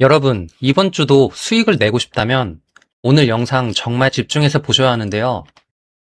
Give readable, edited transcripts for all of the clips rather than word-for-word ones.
여러분, 이번 주도 수익을 내고 싶다면 오늘 영상 정말 집중해서 보셔야 하는데요.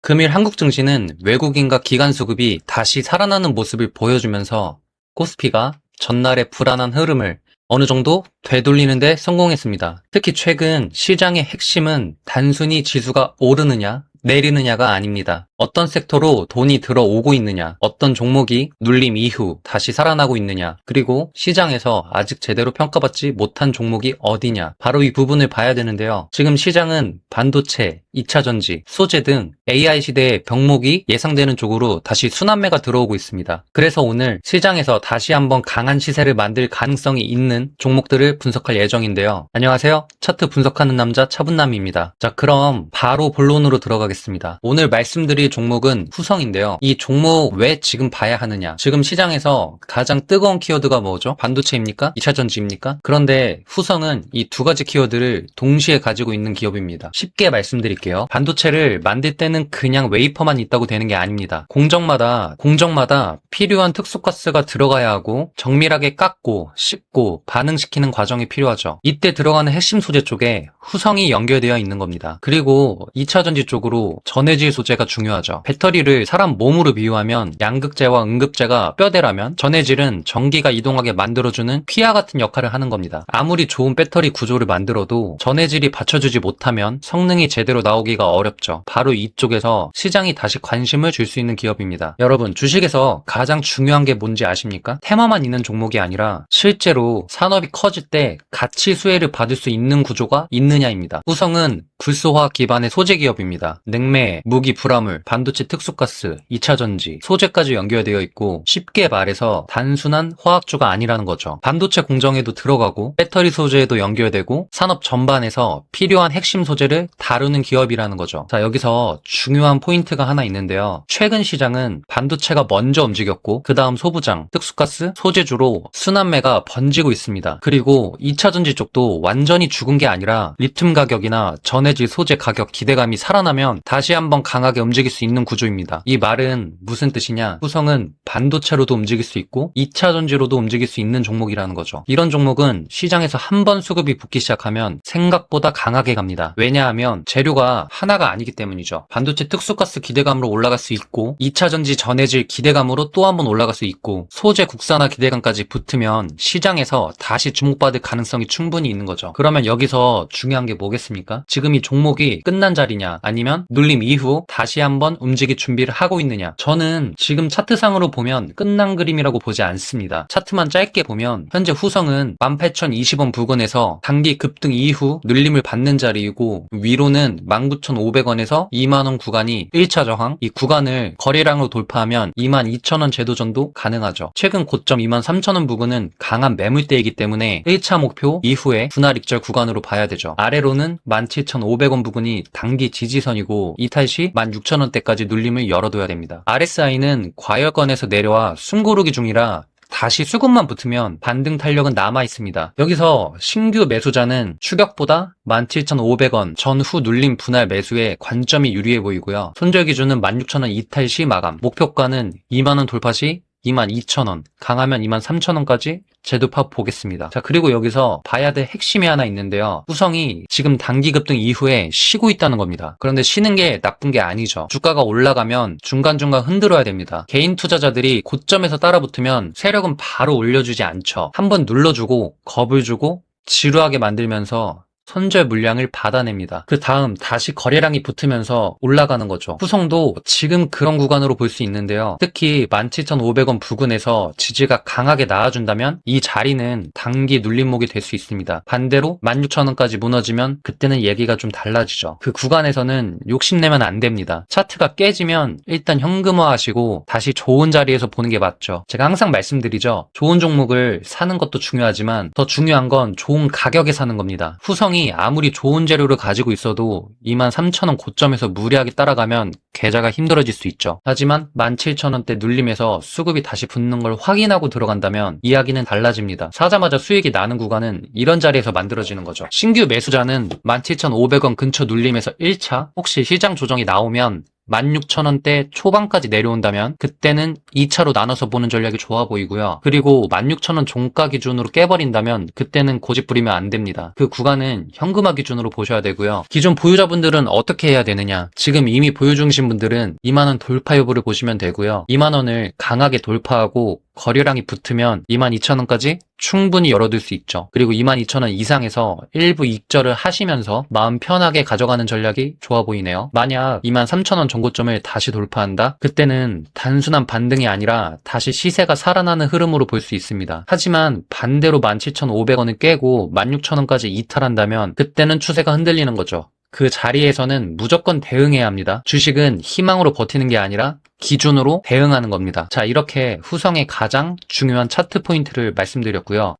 금일 한국 증시는 외국인과 기관 수급이 다시 살아나는 모습을 보여주면서 코스피가 전날의 불안한 흐름을 어느 정도 되돌리는 데 성공했습니다. 특히 최근 시장의 핵심은 단순히 지수가 오르느냐, 내리느냐가 아닙니다. 어떤 섹터로 돈이 들어오고 있느냐, 어떤 종목이 눌림 이후 다시 살아나고 있느냐, 그리고 시장에서 아직 제대로 평가받지 못한 종목이 어디냐, 바로 이 부분을 봐야 되는데요. 지금 시장은 반도체, 2차전지, 소재 등 AI 시대의 병목이 예상되는 쪽으로 다시 순환매가 들어오고 있습니다. 그래서 오늘 시장에서 다시 한번 강한 시세를 만들 가능성이 있는 종목들을 분석할 예정인데요. 안녕하세요. 차트 분석하는 남자 차분남입니다. 자, 그럼 바로 본론으로 들어가겠습니다. 오늘 말씀드릴 종목은 후성인데요. 이 종목 왜 지금 봐야 하느냐? 지금 시장에서 가장 뜨거운 키워드가 뭐죠? 반도체입니까? 2차전지입니까? 그런데 후성은 이 두 가지 키워드를 동시에 가지고 있는 기업입니다. 쉽게 말씀드릴게요. 반도체를 만들 때는 그냥 웨이퍼만 있다고 되는 게 아닙니다. 공정마다 필요한 특수가스가 들어가야 하고 정밀하게 깎고 씹고 반응시키는 과정이 필요하죠. 이때 들어가는 핵심 소재 쪽에 후성이 연결되어 있는 겁니다. 그리고 2차전지 쪽으로 전해질 소재가 중요하죠. 배터리를 사람 몸으로 비유하면 양극재와 음극재가 뼈대라면 전해질은 전기가 이동하게 만들어주는 퀴아 같은 역할을 하는 겁니다. 아무리 좋은 배터리 구조를 만들어도 전해질이 받쳐주지 못하면 성능이 제대로 나오기가 어렵죠. 바로 이쪽에서 시장이 다시 관심을 줄 수 있는 기업입니다. 여러분, 주식에서 가장 중요한 게 뭔지 아십니까? 테마만 있는 종목이 아니라 실제로 산업이 커질 때 가치 수혜를 받을 수 있는 구조가 있느냐입니다. 후성은 불소화학 기반의 소재 기업입니다. 냉매, 무기, 불화물, 반도체 특수가스, 2차전지, 소재까지 연결되어 있고 쉽게 말해서 단순한 화학주가 아니라는 거죠. 반도체 공정에도 들어가고 배터리 소재에도 연결되고 산업 전반에서 필요한 핵심 소재를 다루는 기업이라는 거죠. 자, 여기서 중요한 포인트가 하나 있는데요. 최근 시장은 반도체가 먼저 움직였고 그 다음 소부장, 특수가스, 소재주로 순환매가 번지고 있습니다. 그리고 2차전지 쪽도 완전히 죽은 게 아니라 리튬 가격이나 전해질 소재 가격 기대감이 살아나면 다시 한번 강하게 움직일 수 있는 구조입니다. 이 말은 무슨 뜻이냐? 후성은 반도체로도 움직일 수 있고 2차전지로도 움직일 수 있는 종목이라는 거죠. 이런 종목은 시장에서 한 번 수급이 붙기 시작하면 생각보다 강하게 갑니다. 왜냐하면 재료가 하나가 아니기 때문이죠. 반도체 특수가스 기대감으로 올라갈 수 있고 2차전지 전해질 기대감으로 또 한 번 올라갈 수 있고 소재 국산화 기대감까지 붙으면 시장에서 다시 주목받을 가능성이 충분히 있는 거죠. 그러면 여기서 중요한 게 뭐겠습니까? 지금 이 종목이 끝난 자리냐 아니면 눌림 이후 다시 한번 움직일 준비를 하고 있느냐. 저는 지금 차트상으로 보면 끝난 그림이라고 보지 않습니다. 차트만 짧게 보면 현재 후성은 18,020원 부근에서 단기 급등 이후 눌림을 받는 자리이고 위로는 19,500원에서 2만원 구간이 1차 저항, 이 구간을 거래량으로 돌파하면 22,000원 제도전도 가능하죠. 최근 고점 23,000원 부근은 강한 매물대이기 때문에 1차 목표 이후에 분할 익절 구간으로 봐야 되죠. 아래로는 17,500원 부근이 단기 지지선이고 이탈 시 16,000원대까지 눌림을 열어둬야 됩니다. RSI는 과열권에서 내려와 숨고르기 중이라 다시 수급만 붙으면 반등 탄력은 남아 있습니다. 여기서 신규 매수자는 추격보다 17,500원 전후 눌림 분할 매수에 관점이 유리해 보이고요. 손절 기준은 16,000원 이탈 시 마감, 목표가는 2만원 돌파 시 22,000원, 강하면 23,000원까지 재도파 보겠습니다. 자, 그리고 여기서 봐야 될 핵심이 하나 있는데요. 후성이 지금 단기 급등 이후에 쉬고 있다는 겁니다. 그런데 쉬는 게 나쁜 게 아니죠. 주가가 올라가면 중간중간 흔들어야 됩니다. 개인 투자자들이 고점에서 따라붙으면 세력은 바로 올려주지 않죠. 한번 눌러주고 겁을 주고 지루하게 만들면서 손절 물량을 받아냅니다. 그 다음 다시 거래량이 붙으면서 올라가는 거죠. 후성도 지금 그런 구간으로 볼 수 있는데요. 특히 17,500원 부근에서 지지가 강하게 나와준다면 이 자리는 단기 눌림목이 될 수 있습니다. 반대로 16,000원까지 무너지면 그때는 얘기가 좀 달라지죠. 그 구간에서는 욕심내면 안 됩니다. 차트가 깨지면 일단 현금화하시고 다시 좋은 자리에서 보는 게 맞죠. 제가 항상 말씀드리죠. 좋은 종목을 사는 것도 중요하지만 더 중요한 건 좋은 가격에 사는 겁니다. 후성이 아무리 좋은 재료를 가지고 있어도 23,000원 고점에서 무리하게 따라가면 계좌가 힘들어질 수 있죠. 하지만 17,000원대 눌림에서 수급이 다시 붙는 걸 확인하고 들어간다면 이야기는 달라집니다. 사자마자 수익이 나는 구간은 이런 자리에서 만들어지는 거죠. 신규 매수자는 17,500원 근처 눌림에서 1차 혹시 시장 조정이 나오면 16,000원대 초반까지 내려온다면 그때는 2차로 나눠서 보는 전략이 좋아 보이고요. 그리고 16,000원 종가 기준으로 깨버린다면 그때는 고집 부리면 안 됩니다. 그 구간은 현금화 기준으로 보셔야 되고요. 기존 보유자분들은 어떻게 해야 되느냐? 지금 이미 보유 중이신 분들은 2만원 돌파 여부를 보시면 되고요. 2만원을 강하게 돌파하고 거래량이 붙으면 22,000원까지 충분히 열어둘 수 있죠. 그리고 22,000원 이상에서 일부 익절을 하시면서 마음 편하게 가져가는 전략이 좋아 보이네요. 만약 23,000원 정고점을 다시 돌파한다? 그때는 단순한 반등이 아니라 다시 시세가 살아나는 흐름으로 볼 수 있습니다. 하지만 반대로 17,500원을 깨고 16,000원까지 이탈한다면 그때는 추세가 흔들리는 거죠. 그 자리에서는 무조건 대응해야 합니다. 주식은 희망으로 버티는 게 아니라 기준으로 대응하는 겁니다. 자, 이렇게 후성의 가장 중요한 차트 포인트를 말씀드렸고요.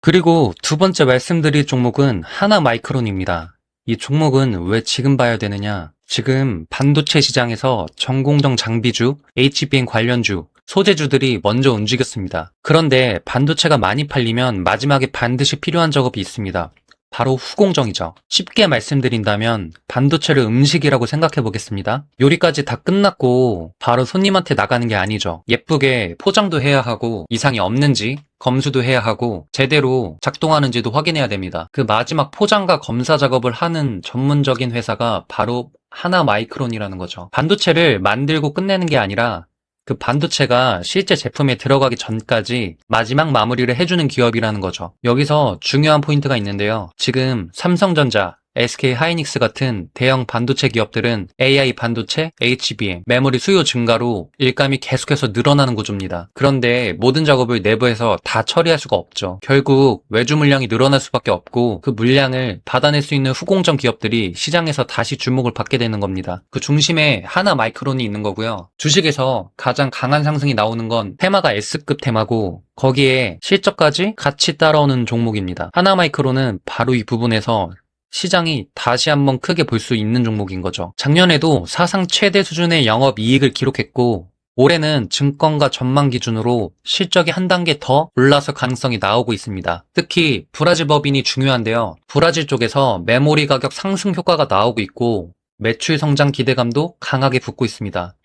그리고 두 번째 말씀드릴 종목은 하나마이크론입니다. 이 종목은 왜 지금 봐야 되느냐? 지금 반도체 시장에서 전공정 장비주, HBM 관련주, 소재주들이 먼저 움직였습니다. 그런데 반도체가 많이 팔리면 마지막에 반드시 필요한 작업이 있습니다. 바로 후공정이죠. 쉽게 말씀드린다면 반도체를 음식이라고 생각해 보겠습니다. 요리까지 다 끝났고 바로 손님한테 나가는 게 아니죠. 예쁘게 포장도 해야 하고 이상이 없는지 검수도 해야 하고 제대로 작동하는지도 확인해야 됩니다. 그 마지막 포장과 검사 작업을 하는 전문적인 회사가 바로 하나마이크론이라는 거죠. 반도체를 만들고 끝내는 게 아니라 그 반도체가 실제 제품에 들어가기 전까지 마지막 마무리를 해주는 기업이라는 거죠. 여기서 중요한 포인트가 있는데요. 지금 삼성전자, SK 하이닉스 같은 대형 반도체 기업들은 AI 반도체, HBM, 메모리 수요 증가로 일감이 계속해서 늘어나는 구조입니다. 그런데 모든 작업을 내부에서 다 처리할 수가 없죠. 결국 외주 물량이 늘어날 수밖에 없고 그 물량을 받아낼 수 있는 후공정 기업들이 시장에서 다시 주목을 받게 되는 겁니다. 그 중심에 하나마이크론이 있는 거고요. 주식에서 가장 강한 상승이 나오는 건 테마가 S급 테마고 거기에 실적까지 같이 따라오는 종목입니다. 하나마이크론은 바로 이 부분에서 시장이 다시 한번 크게 볼 수 있는 종목인 거죠. 작년에도 사상 최대 수준의 영업이익을 기록했고 올해는 증권가 전망 기준으로 실적이 한 단계 더 올라설 가능성이 나오고 있습니다. 특히 브라질 법인이 중요한데요. 브라질 쪽에서 메모리 가격 상승 효과가 나오고 있고 매출 성장 기대감도 강하게 붙고 있습니다.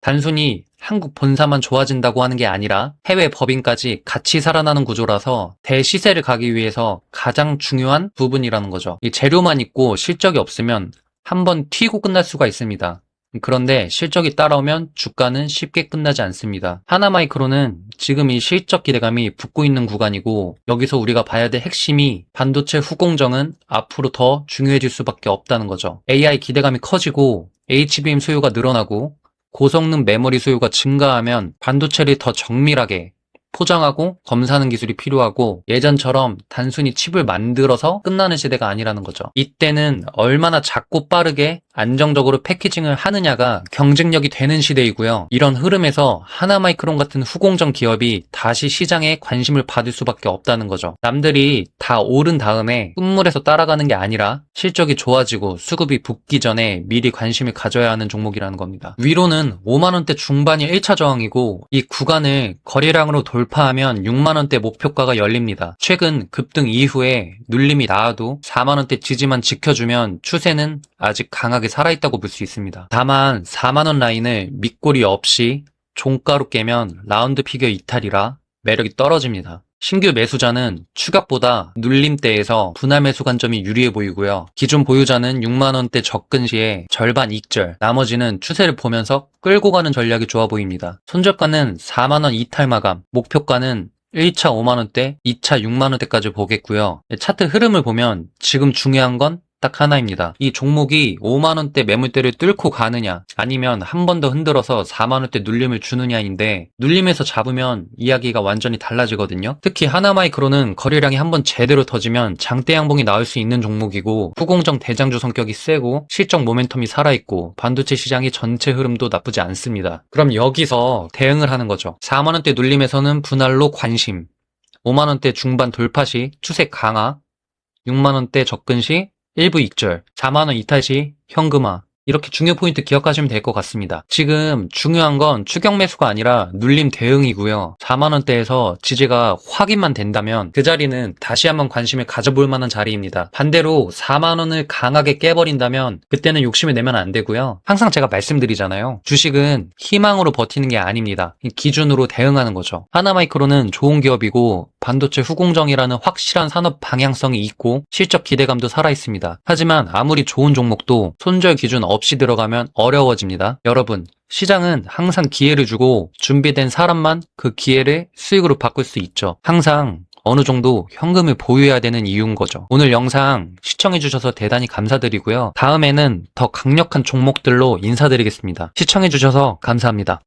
단순히 한국 본사만 좋아진다고 하는 게 아니라 해외 법인까지 같이 살아나는 구조라서 대시세를 가기 위해서 가장 중요한 부분이라는 거죠. 이 재료만 있고 실적이 없으면 한번 튀고 끝날 수가 있습니다. 그런데 실적이 따라오면 주가는 쉽게 끝나지 않습니다. 하나마이크론은 지금 이 실적 기대감이 붙고 있는 구간이고 여기서 우리가 봐야 될 핵심이 반도체 후공정은 앞으로 더 중요해질 수밖에 없다는 거죠. AI 기대감이 커지고 HBM 수요가 늘어나고 고성능 메모리 수요가 증가하면 반도체를 더 정밀하게 포장하고 검사하는 기술이 필요하고 예전처럼 단순히 칩을 만들어서 끝나는 시대가 아니라는 거죠. 이때는 얼마나 작고 빠르게 안정적으로 패키징을 하느냐가 경쟁력이 되는 시대이고요. 이런 흐름에서 하나마이크론 같은 후공정 기업이 다시 시장에 관심을 받을 수밖에 없다는 거죠. 남들이 다 오른 다음에 끝물에서 따라가는 게 아니라 실적이 좋아지고 수급이 붙기 전에 미리 관심을 가져야 하는 종목이라는 겁니다. 위로는 5만원대 중반이 1차 저항이고 이 구간을 거래량으로 돌파하면 6만원대 목표가가 열립니다. 최근 급등 이후에 눌림이 나와도 4만원대 지지만 지켜주면 추세는 아직 강하게 살아있다고 볼 수 있습니다. 다만 4만원 라인을 밑꼬리 없이 종가로 깨면 라운드 피겨 이탈이라 매력이 떨어집니다. 신규 매수자는 추격보다 눌림대에서 분할 매수 관점이 유리해 보이고요. 기존 보유자는 6만원대 접근 시에 절반 익절, 나머지는 추세를 보면서 끌고 가는 전략이 좋아 보입니다. 손절가는 4만원 이탈 마감, 목표가는 1차 5만원대, 2차 6만원대까지 보겠고요. 차트 흐름을 보면 지금 중요한 건 딱 하나입니다. 이 종목이 5만원대 매물대를 뚫고 가느냐 아니면 한 번 더 흔들어서 4만원대 눌림을 주느냐인데 눌림에서 잡으면 이야기가 완전히 달라지거든요. 특히 하나마이크론은 거래량이 한번 제대로 터지면 장대 양봉이 나올 수 있는 종목이고 후공정 대장주 성격이 세고 실적 모멘텀이 살아있고 반도체 시장의 전체 흐름도 나쁘지 않습니다. 그럼 여기서 대응을 하는 거죠. 4만원대 눌림에서는 분할로 관심, 5만원대 중반 돌파 시 추세 강화, 6만원대 접근 시 일부 익절, 4만원 이탈 시 현금화 이렇게 중요 포인트 기억하시면 될 것 같습니다. 지금 중요한 건 추격 매수가 아니라 눌림 대응이고요. 4만원대에서 지지가 확인만 된다면 그 자리는 다시 한번 관심을 가져볼 만한 자리입니다. 반대로 4만원을 강하게 깨버린다면 그때는 욕심을 내면 안 되고요. 항상 제가 말씀드리잖아요. 주식은 희망으로 버티는 게 아닙니다. 기준으로 대응하는 거죠. 하나마이크로는 좋은 기업이고 반도체 후공정이라는 확실한 산업 방향성이 있고 실적 기대감도 살아있습니다. 하지만 아무리 좋은 종목도 손절 기준 없이 들어가면 어려워집니다. 여러분, 시장은 항상 기회를 주고 준비된 사람만 그 기회를 수익으로 바꿀 수 있죠. 항상 어느 정도 현금을 보유해야 되는 이유인 거죠. 오늘 영상 시청해주셔서 대단히 감사드리고요. 다음에는 더 강력한 종목들로 인사드리겠습니다. 시청해주셔서 감사합니다.